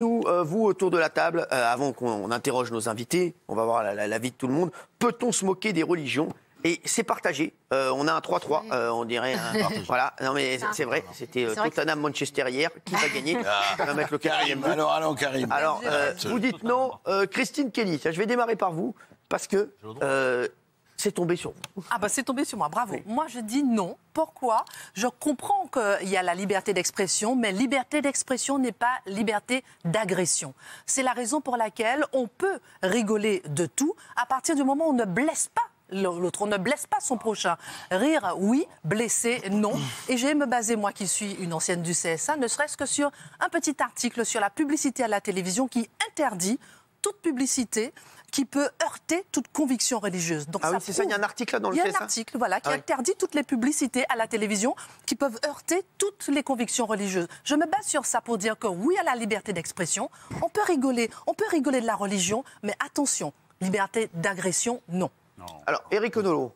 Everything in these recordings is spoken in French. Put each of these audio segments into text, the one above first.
Nous, vous, autour de la table, avant qu'on interroge nos invités, on va voir l'avis de tout le monde. Peut-on se moquer des religions? Et c'est partagé. On a un 3-3, on dirait. Voilà. Non, mais c'est vrai. C'était Tottenham-Manchester hier. Qui va gagner? On va mettre le Karim. Alors, Karim. Alors, vous dites non. Christine Kelly, je vais démarrer par vous, parce que c'est tombé sur vous. Ah bah c'est tombé sur moi, bravo. Oui. Moi je dis non. Pourquoi? Je comprends qu'il y a la liberté d'expression, mais liberté d'expression n'est pas liberté d'agression. C'est la raison pour laquelle on peut rigoler de tout à partir du moment où on ne blesse pas l'autre, on ne blesse pas son prochain. Rire, oui, blesser, non. Et je vais me baser, moi qui suis une ancienne du CSA, ne serait-ce que sur un petit article sur la publicité à la télévision qui interdit toute publicité qui peut heurter toute conviction religieuse. Donc oui, c'est ça, il y a un article là dans le CSA. Il y a un article, voilà, qui interdit toutes les publicités à la télévision qui peuvent heurter toutes les convictions religieuses. Je me base sur ça pour dire que oui à la liberté d'expression, on peut rigoler de la religion, mais attention, liberté d'agression, non. Alors, Éric Nolot.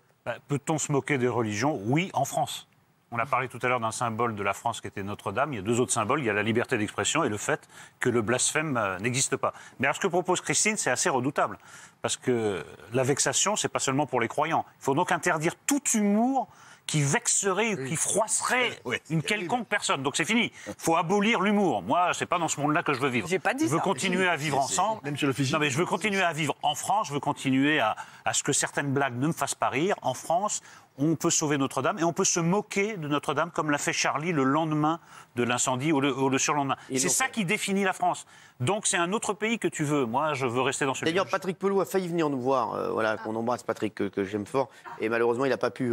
Peut-on se moquer des religions? Oui, en France. On a parlé tout à l'heure d'un symbole de la France qui était Notre-Dame. Il y a deux autres symboles. Il y a la liberté d'expression et le fait que le blasphème n'existe pas. Mais alors, ce que propose Christine, c'est assez redoutable. Parce que la vexation, c'est pas seulement pour les croyants. Il faut donc interdire tout humour qui vexerait, qui froisserait une quelconque personne. Donc c'est fini. Il faut abolir l'humour. Moi, c'est pas dans ce monde-là que je veux vivre. J'ai pas dit je veux continuer à vivre ensemble. Même sur le physique. Non, mais je veux continuer à vivre en France. Je veux continuer à ce que certaines blagues ne me fassent pas rire. En France, on peut sauver Notre-Dame et on peut se moquer de Notre-Dame comme l'a fait Charlie le lendemain de l'incendie ou le surlendemain. C'est ça qui définit la France. Donc c'est un autre pays que tu veux. Moi, je veux rester dans ce pays. D'ailleurs, Patrick Pelou a failli venir nous voir. Voilà, qu'on embrasse Patrick, que j'aime fort. Et malheureusement, il n'a pas pu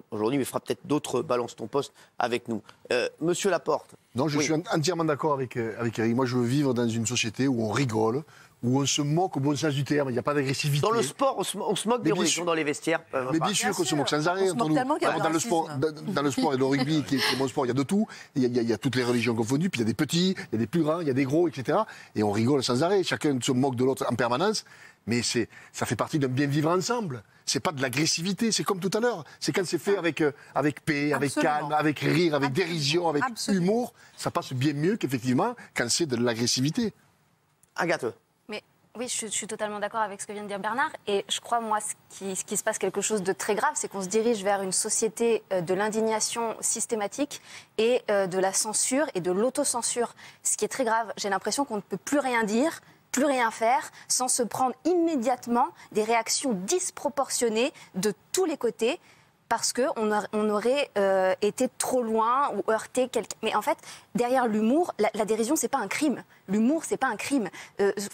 aujourd'hui, mais il fera peut-être d'autres Balance ton poste avec nous. Monsieur Laporte. Non, je suis entièrement d'accord avec Eric. Moi, je veux vivre dans une société où on rigole, où on se moque au bon sens du terme, il n'y a pas d'agressivité. Dans le sport, on se moque des religions dans les vestiaires. Mais bien sûr qu'on se moque sans arrêt. Dans le sport et le rugby, qui est mon sport, il y a de tout. Il y a toutes les religions confondues, puis il y a des petits, il y a des plus grands, il y a des gros, etc. Et on rigole sans arrêt. Chacun se moque de l'autre en permanence. Mais ça fait partie d'un bien vivre ensemble. C'est pas de l'agressivité, c'est comme tout à l'heure. C'est quand c'est fait avec paix, avec calme, avec rire, avec dérision, avec humour. Ça passe bien mieux qu'effectivement quand c'est de l'agressivité. Agathe. Oui, je suis totalement d'accord avec ce que vient de dire Bernard. Et je crois, moi, ce qui se passe quelque chose de très grave, c'est qu'on se dirige vers une société de l'indignation systématique et de la censure et de l'autocensure. Ce qui est très grave. J'ai l'impression qu'on ne peut plus rien dire, plus rien faire, sans se prendre immédiatement des réactions disproportionnées de tous les côtés, parce qu'on aurait été trop loin ou heurté quelqu'un. Mais en fait, derrière l'humour, la dérision, c'est pas un crime. L'humour, c'est pas un crime.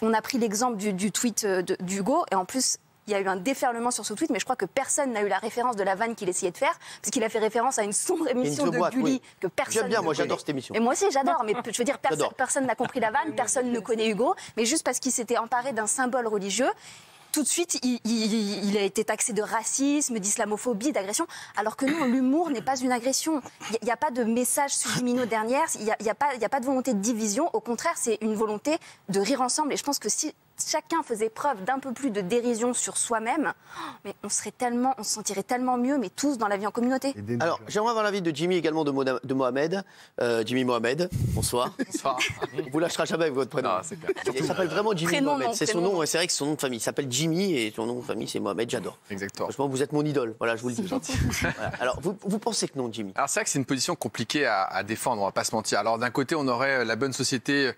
On a pris l'exemple du tweet d'Hugo, et en plus, il y a eu un déferlement sur ce tweet, mais je crois que personne n'a eu la référence de la vanne qu'il essayait de faire, parce qu'il a fait référence à une sombre émission de Gulli que personne J'aime bien, ne moi connaît. j'adore cette émission. Et moi aussi j'adore, mais je veux dire, personne n'a compris la vanne, personne ne connaît Hugo, mais juste parce qu'il s'était emparé d'un symbole religieux, tout de suite, il a été taxé de racisme, d'islamophobie, d'agression, alors que non, l'humour n'est pas une agression. Il n'y a pas de message subliminaux derrière, il n'y a pas de volonté de division, au contraire, c'est une volonté de rire ensemble. Et je pense que si chacun faisait preuve d'un peu plus de dérision sur soi-même, mais on se sentirait tellement mieux, mais tous dans la vie en communauté. Alors, j'aimerais avoir l'avis de Jimmy également, de Mohamed. Jimmy Mohamed, bonsoir. Bonsoir. On vous lâchera jamais avec votre prénom. Non, c'est clair. Il s'appelle vraiment Jimmy Prénom, Mohamed. non, C'est son prénom. nom, c'est vrai que son nom de famille. Il s'appelle Jimmy et son nom de famille c'est Mohamed, j'adore. Exactement. Franchement, vous êtes mon idole. Voilà, je vous le dis. Voilà. Alors, vous pensez que non, Jimmy? Alors c'est vrai que c'est une position compliquée à défendre, on va pas se mentir. Alors d'un côté, on aurait la bonne société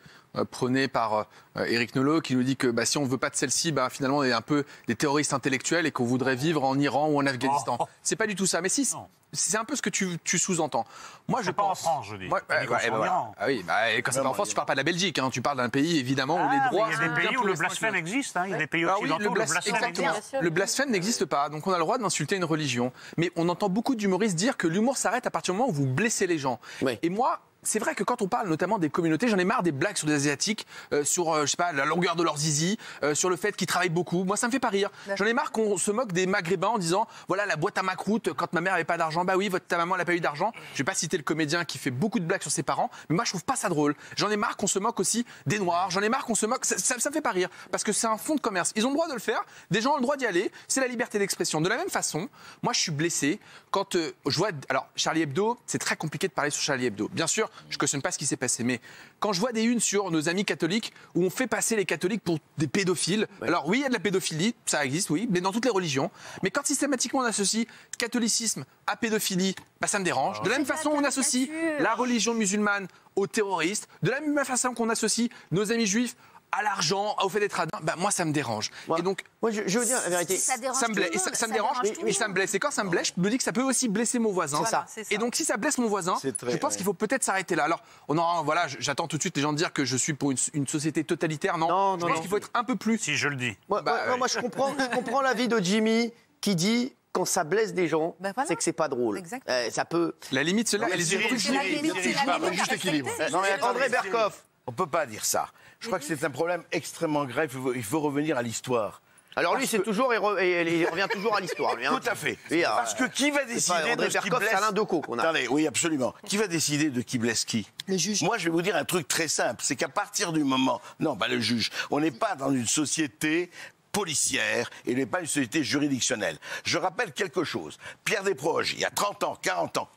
prônée par Éric Nolot qui nous dit que si on veut pas de celle-ci, finalement on est un peu des terroristes intellectuels et qu'on voudrait vivre en Iran ou en Afghanistan. C'est pas du tout ça, mais si, c'est un peu ce que tu sous-entends. Moi je pense. Pas en France, je dis. Ah oui, et quand c'est pas en France, tu parles pas de la Belgique, hein, tu parles d'un pays évidemment où les droits. Il y a des pays où le blasphème existe, il y a des pays occidentaux où le blasphème exactement. existe. Le blasphème n'existe pas, donc on a le droit d'insulter une religion. Mais on entend beaucoup d'humoristes dire que l'humour s'arrête à partir du moment où vous blessez les gens. Oui. Et moi, c'est vrai que quand on parle notamment des communautés, j'en ai marre des blagues sur des Asiatiques, sur je sais pas, la longueur de leur zizi, sur le fait qu'ils travaillent beaucoup. Moi, ça me fait pas rire. J'en ai marre qu'on se moque des Maghrébins en disant voilà la boîte à macroute quand ma mère avait pas d'argent. Bah oui, ta maman elle a pas eu d'argent. Je vais pas citer le comédien qui fait beaucoup de blagues sur ses parents, mais moi je trouve pas ça drôle. J'en ai marre qu'on se moque aussi des Noirs. J'en ai marre qu'on se moque. Ça me fait pas rire parce que c'est un fonds de commerce. Ils ont le droit de le faire. Des gens ont le droit d'y aller. C'est la liberté d'expression. De la même façon, moi je suis blessé quand je vois. Alors Charlie Hebdo, c'est très compliqué de parler sur Charlie Hebdo. Bien sûr, je cautionne pas ce qui s'est passé. Mais quand je vois des unes sur nos amis catholiques où on fait passer les catholiques pour des pédophiles, alors oui, il y a de la pédophilie, ça existe, oui, mais dans toutes les religions. Mais quand systématiquement on associe catholicisme à pédophilie, bah, ça me dérange. De la même façon, on associe la religion musulmane aux terroristes. De la même façon qu'on associe nos amis juifs à l'argent, au fait d'être radin, bah moi ça me dérange. Moi, et donc, moi je veux dire la vérité. Ça me blesse, ça me dérange, et ça me blesse. Et quand ça me blesse, je me dis que ça peut aussi blesser mon voisin. C'est ça. Et donc si ça blesse mon voisin, je pense qu'il faut peut-être s'arrêter là. Alors, voilà, j'attends tout de suite les gens dire que je suis pour une société totalitaire. Non, je pense qu'il faut être un peu plus. Si je le dis. Moi, je comprends l'avis de Jimmy qui dit quand ça blesse des gens, c'est que c'est pas drôle. Ça peut. La limite, c'est là. Juste équilibre. Non mais André Berkoff. On ne peut pas dire ça. Je crois que c'est un problème extrêmement grave. Il faut revenir à l'histoire. Alors lui, c'est toujours, il revient toujours à l'histoire. Lui, hein. Tout à fait. Et, parce que qui va décider de ce qui blesse... C'est Alain Decaux qu'on a. Attendez, oui, absolument. Qui va décider de qui blesse qui? Le juge. Moi, je vais vous dire un truc très simple. C'est qu'à partir du moment... Non, pas le juge. On n'est pas dans une société policière et n'est pas une société juridictionnelle. Je rappelle quelque chose. Pierre Desproges, il y a 30 ans, 40 ans,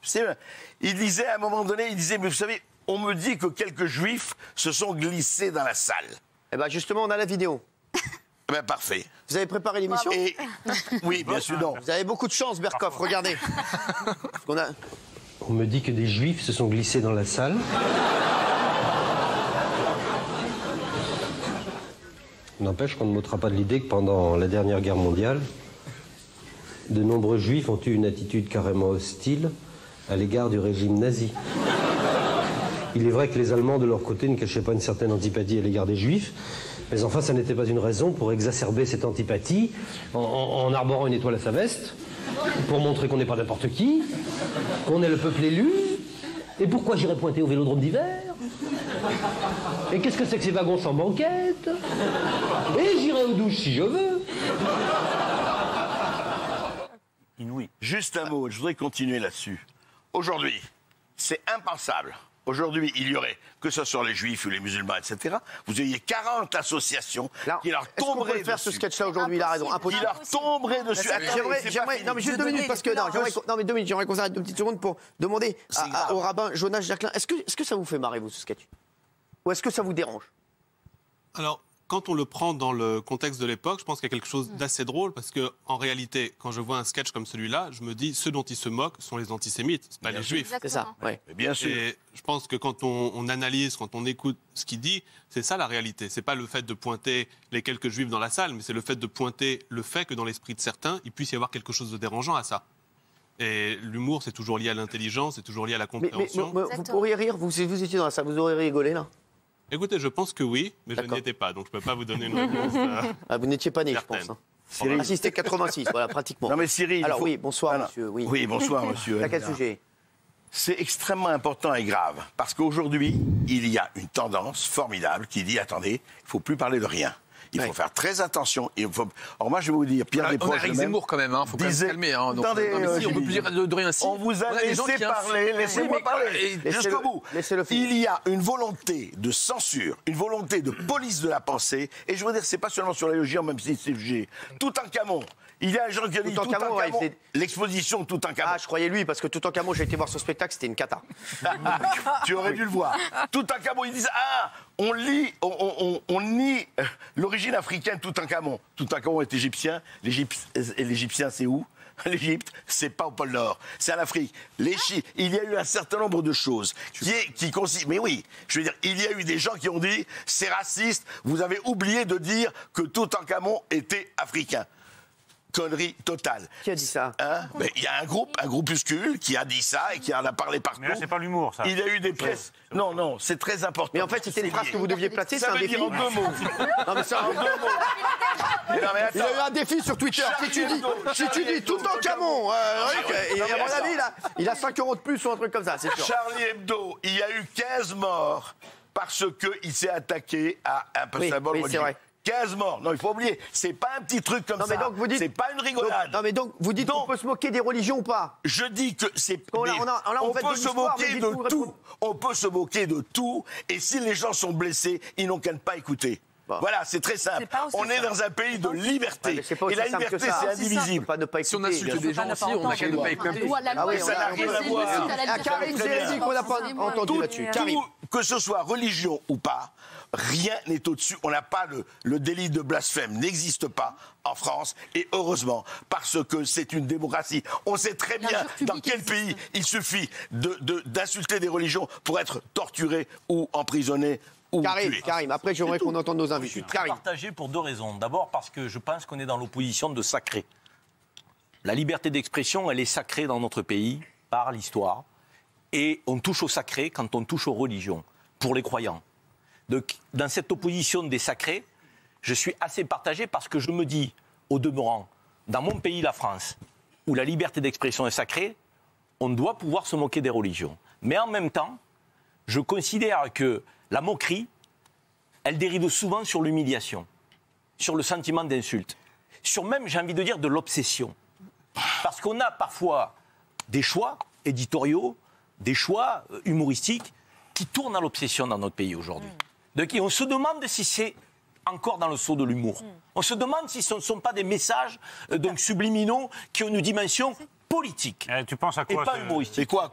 il disait à un moment donné, mais vous savez, on me dit que quelques juifs se sont glissés dans la salle. Eh bien, justement, on a la vidéo. Eh bien, parfait. Vous avez préparé l'émission? Oui, bien sûr, non. Vous avez beaucoup de chance, Berkoff, regardez. On me dit que des juifs se sont glissés dans la salle. N'empêche qu'on ne m'ôtera pas de l'idée que pendant la dernière guerre mondiale, de nombreux juifs ont eu une attitude carrément hostile à l'égard du régime nazi. Il est vrai que les Allemands, de leur côté, ne cachaient pas une certaine antipathie à l'égard des Juifs, mais enfin, ça n'était pas une raison pour exacerber cette antipathie en arborant une étoile à sa veste, pour montrer qu'on n'est pas n'importe qui, qu'on est le peuple élu, et pourquoi j'irais pointer au vélodrome d'hiver? Et qu'est-ce que c'est que ces wagons sans banquette? Et j'irai aux douches si je veux. Inouï. Juste un mot, je voudrais continuer là-dessus. Aujourd'hui, c'est impensable. Aujourd'hui, il y aurait, que ce soit les juifs ou les musulmans, etc., vous ayez 40 associations qui leur tomberaient dessus. Faire ce sketch-là aujourd'hui, il a raison. Qui leur tomberaient dessus. J'aimerais, non mais juste 2 minutes, parce que, non mais 2 minutes, j'aimerais qu'on s'arrête 2 petites secondes pour demander au rabbin Jonas Jacquelin, est-ce que ça vous fait marrer, vous, ce sketch? Ou est-ce que ça vous dérange? Alors, quand on le prend dans le contexte de l'époque, je pense qu'il y a quelque chose d'assez drôle parce que, en réalité, quand je vois un sketch comme celui-là, je me dis ceux dont ils se moquent sont les antisémites, c'est pas les juifs. C'est ça, oui. Bien sûr. Et je pense que quand on analyse, quand on écoute ce qu'il dit, c'est ça la réalité. C'est pas le fait de pointer les quelques juifs dans la salle, mais c'est le fait de pointer le fait que dans l'esprit de certains, il puisse y avoir quelque chose de dérangeant à ça. Et l'humour, c'est toujours lié à l'intelligence, c'est toujours lié à la compréhension. Mais vous pourriez rire, vous étiez dans la salle, vous auriez rigolé là? Écoutez, je pense que oui, mais je n'y étais pas, donc je ne peux pas vous donner une réponse. Vous n'étiez pas né, certaine. je pense. Cyril. C'était 86, voilà, pratiquement. Non mais Cyril... Alors oui, bonsoir monsieur. Oui, bonsoir monsieur. À quel sujet? C'est extrêmement important et grave, parce qu'aujourd'hui, il y a une tendance formidable qui dit, attendez, il ne faut plus parler de rien. Il faut faire très attention. Alors moi, je vais vous dire, Pierre Desproges... On a Eric Zemmour quand même, il faut quand même se calmer. Hein, donc, attendez, on ne peut plus dire de rien si. On vous a laissé parler, laissez-moi parler jusqu'au bout. Il y a une volonté de censure, une volonté de police de la pensée, et je veux dire, c'est pas seulement sur la religion, même si c'est sujet. Toutankhamon. Il y a un gens qui ont dit Toutankhamon, l'exposition Toutankhamon. Ah, je croyais lui, parce que Toutankhamon, j'ai été voir ce spectacle, c'était une cata. Tu aurais dû le voir. Toutankhamon, ils disent on nie l'origine africaine de Toutankhamon. Toutankhamon est égyptien. L'Égyptien, c'est où? L'Égypte, c'est pas au pôle Nord, c'est en Afrique. Il y a eu un certain nombre de choses qui consistent. Mais oui, je veux dire, il y a eu des gens qui ont dit c'est raciste. Vous avez oublié de dire que Toutankhamon était africain. Connerie totale. Qui a dit ça? Il y a un groupuscule qui a dit ça et qui en a parlé partout. Mais là, c'est pas l'humour, ça. Il y a eu des pièces. Non, c'est très important. Mais en fait, c'était une phrase que vous deviez placer, c'est un défi. En 2 mots. Non, mais c'est en 2 mots. Il a eu un défi sur Twitter. Si tu dis Toutankhamon, et à mon avis, il a 5 € de plus ou un truc comme ça, c'est sûr. Charlie Hebdo, il y a eu 15 morts parce qu'il s'est attaqué à un symbole religieux. C'est vrai. 15 morts. Non, il faut oublier. C'est pas un petit truc comme ça. C'est pas une rigolade. Non, mais donc, vous dites qu'on peut se moquer des religions ou pas? Je dis que c'est... On peut se moquer de tout. On peut se moquer de tout. Et si les gens sont blessés, ils n'ont qu'à ne pas écouter. Voilà, c'est très simple. On est dans un pays de liberté. Et la liberté, c'est indivisible. Si on insulte des gens aussi, on n'a qu'à ne pas écouter. Ça n'a rien à voir. Karim Zerebi, qu'on n'a pas entendu là-dessus. Karim. Que ce soit religion ou pas, rien n'est au-dessus. On n'a pas le délit de blasphème, n'existe pas en France, et heureusement, parce que c'est une démocratie. On sait très bien dans quel pays il suffit d'insulter des religions pour être torturé ou emprisonné. Karim, après j'aimerais qu'on entende nos invités. Je suis partagé pour deux raisons. D'abord parce que je pense qu'on est dans l'opposition de sacré. La liberté d'expression, elle est sacrée dans notre pays par l'histoire. Et on touche au sacré quand on touche aux religions, pour les croyants. Donc, dans cette opposition des sacrés, je suis assez partagé parce que je me dis, au demeurant, dans mon pays, la France, où la liberté d'expression est sacrée, on doit pouvoir se moquer des religions. Mais en même temps, je considère que la moquerie, elle dérive souvent sur l'humiliation, sur le sentiment d'insulte, sur même, j'ai envie de dire, de l'obsession. Parce qu'on a parfois des choix éditoriaux, des choix humoristiques qui tournent à l'obsession dans notre pays aujourd'hui. Donc on se demande si c'est encore dans le sceau de l'humour. On se demande si ce ne sont pas des messages donc subliminaux qui ont une dimension politique. Tu penses à quoi, et pas humoristique. Et quoi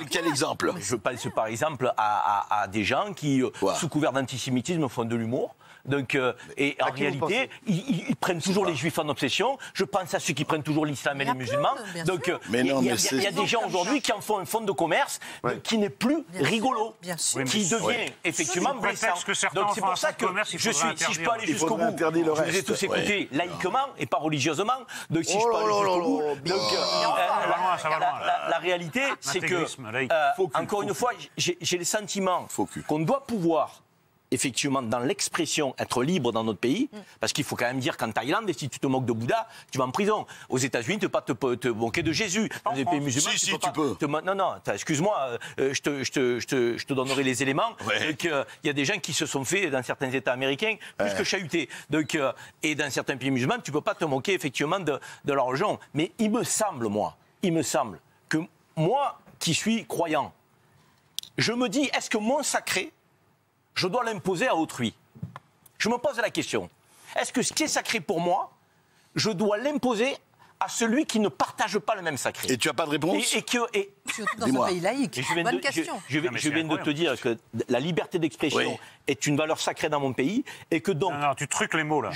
quel exemple? Je pense par exemple à des gens qui, sous couvert d'antisémitisme, font de l'humour. Donc, et en réalité, ils prennent toujours les juifs en obsession. Je pense à ceux qui prennent toujours l'islam et les musulmans. Donc, il y a des gens aujourd'hui qui en font un fonds de commerce qui n'est plus rigolo, qui devient effectivement blessant. Donc c'est pour ça que si je peux aller jusqu'au bout, je vous ai tous écoutés laïquement et pas religieusement. Donc si je peux aller jusqu'au bout, la réalité, c'est que, encore une fois, j'ai le sentiment qu'on doit pouvoir effectivement, dans l'expression, être libre dans notre pays, parce qu'il faut quand même dire qu'en Thaïlande, si tu te moques de Bouddha, tu vas en prison. Aux États-Unis, tu ne peux pas te moquer de Jésus. Dans les pays musulmans, tu peux. Non, excuse-moi, je te donnerai les éléments. Il y a des gens qui se sont fait, dans certains États américains, plus que chahuter. Donc, et dans certains pays musulmans, tu ne peux pas te moquer, effectivement, de leur religion. Mais il me semble que moi, qui suis croyant, je me dis, est-ce que mon sacré, je dois l'imposer à autrui? Je me pose la question. Est-ce que ce qui est sacré pour moi, je dois l'imposer à celui qui ne partage pas le même sacré? Et tu n'as pas de réponse? Surtout dans un pays laïque. Bonne question. Je viens de te dire que la liberté d'expression est une valeur sacrée dans mon pays et que donc... Non, tu truques les mots, là.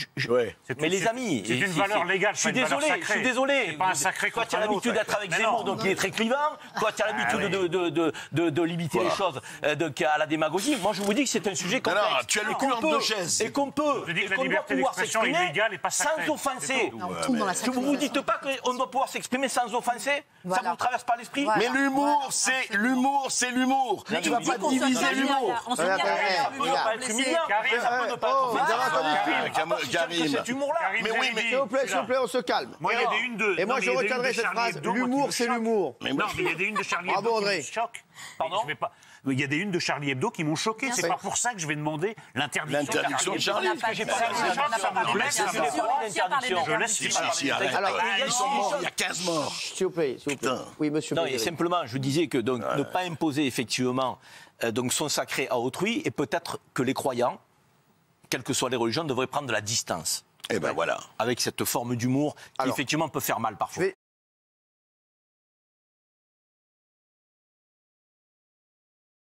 Mais les amis... C'est une valeur légale, je suis désolé. C'est pas un sacré. Toi, tu as l'habitude d'être avec Zemmour, donc il est très clivant. Toi, tu as l'habitude de limiter les choses à la démagogie. Moi, je vous dis que c'est un sujet complexe. Non, tu as le cul en deux chaises. Et qu'on peut... Je dis que la liberté d'expression est illégale et pas sacrée. Sans offenser. Vous ne vous dites pas qu'on doit pouvoir s'exprimer sans offenser? Ça ne vous traverse pas l'esprit? Mais l'humour, c'est l'humour. Tu ne vas pas diviser l'humour. On peut pas être humiliant. Ça peut ne pas être Karim, cet humour-là. Mais oui, mais s'il vous plaît, on se calme. Moi, il y a des unes de... Et moi, je retiendrai cette phrase. L'humour, c'est l'humour. Non, mais il y a des unes de Charlie Hebdo qui me choquent. Pardon ? Il y a des unes de Charlie Hebdo qui m'ont choqué. C'est pas pour ça que je vais demander l'interdiction de Charlie. J'ai pas Je laisse ils sont morts, il y a 15 morts. S'il vous plaît. Oui, monsieur. Non, et simplement, je disais que donc, ne pas imposer effectivement donc son sacré à autrui, et peut-être que les croyants, quelles que soient les religions, devraient prendre de la distance. Et ben voilà. Avec cette forme d'humour qui effectivement peut faire mal parfois.